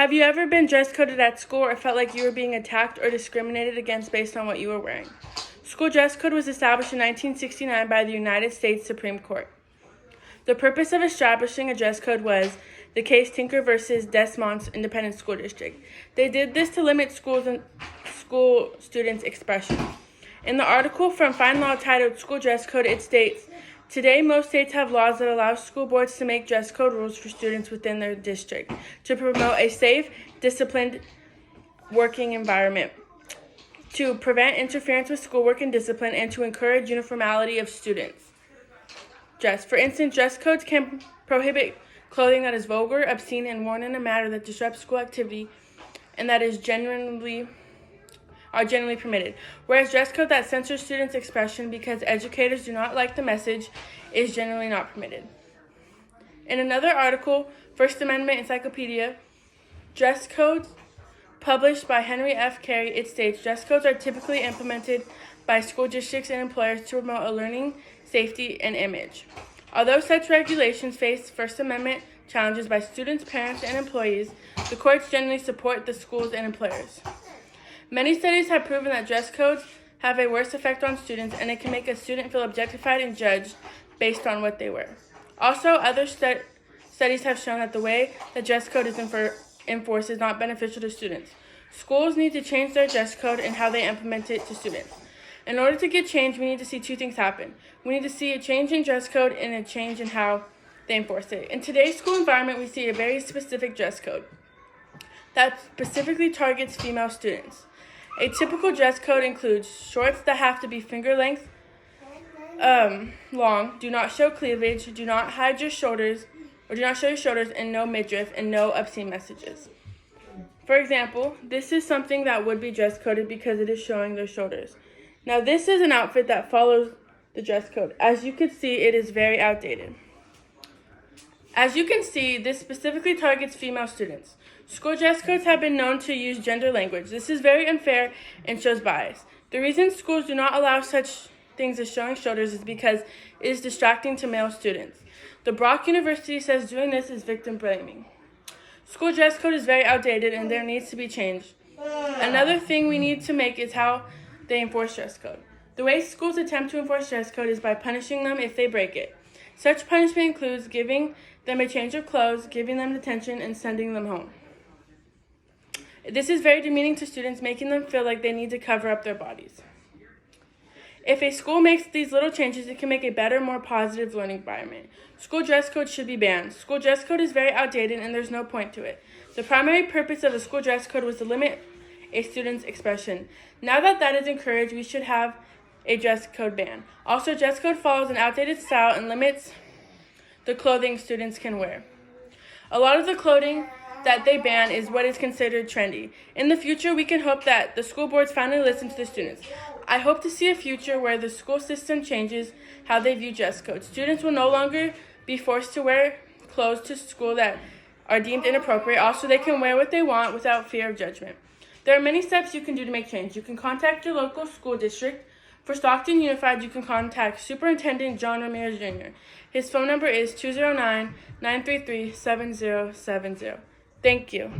Have you ever been dress coded at school or felt like you were being attacked or discriminated against based on what you were wearing? School dress code was established in 1969 by the United States Supreme Court. The purpose of establishing a dress code was the case Tinker versus Des Moines Independent School District. They did this to limit school students' expression. In the article from Fine Law titled School Dress Code, it states, "Today, most states have laws that allow school boards to make dress code rules for students within their district to promote a safe, disciplined working environment, to prevent interference with schoolwork and discipline, and to encourage uniformity of students' dress. For instance, dress codes can prohibit clothing that is vulgar, obscene, and worn in a manner that disrupts school activity and that are generally permitted, whereas dress code that censors students' expression because educators do not like the message is generally not permitted." In another article, First Amendment Encyclopedia, dress codes published by Henry F. Carey, it states, "Dress codes are typically implemented by school districts and employers to promote a learning, safety, and image. Although such regulations face First Amendment challenges by students, parents, and employees, the courts generally support the schools and employers. Many studies have proven that dress codes have a worse effect on students, and it can make a student feel objectified and judged based on what they wear. Also, other studies have shown that the way the dress code is enforced is not beneficial to students. Schools need to change their dress code and how they implement it to students. In order to get change, we need to see two things happen. We need to see a change in dress code and a change in how they enforce it. In today's school environment, we see a very specific dress code that specifically targets female students. A typical dress code includes shorts that have to be finger length long, do not show cleavage, do not hide your shoulders, or do not show your shoulders, and no midriff, and no obscene messages. For example, this is something that would be dress coded because it is showing their shoulders. Now, this is an outfit that follows the dress code. As you can see, it is very outdated. As you can see, this specifically targets female students. School dress codes have been known to use gender language. This is very unfair and shows bias. The reason schools do not allow such things as showing shoulders is because it is distracting to male students. The Brock University says doing this is victim blaming. School dress code is very outdated and there needs to be change. Another thing we need to make is how they enforce dress code. The way schools attempt to enforce dress code is by punishing them if they break it. Such punishment includes giving them a change of clothes, giving them detention, and sending them home. This is very demeaning to students, making them feel like they need to cover up their bodies. If a school makes these little changes, it can make a better, more positive learning environment. School dress code should be banned. School dress code is very outdated and there's no point to it. The primary purpose of a school dress code was to limit a student's expression. Now that that is encouraged, we should have a dress code ban. Also, dress code follows an outdated style and limits the clothing students can wear. A lot of the clothing that they ban is what is considered trendy. In the future, we can hope that the school boards finally listen to the students. I hope to see a future where the school system changes how they view dress codes. Students will no longer be forced to wear clothes to school that are deemed inappropriate. Also, they can wear what they want without fear of judgment. There are many steps you can do to make change. You can contact your local school district. For Stockton Unified, you can contact Superintendent John Ramirez Jr. His phone number is 209-933-7070. Thank you.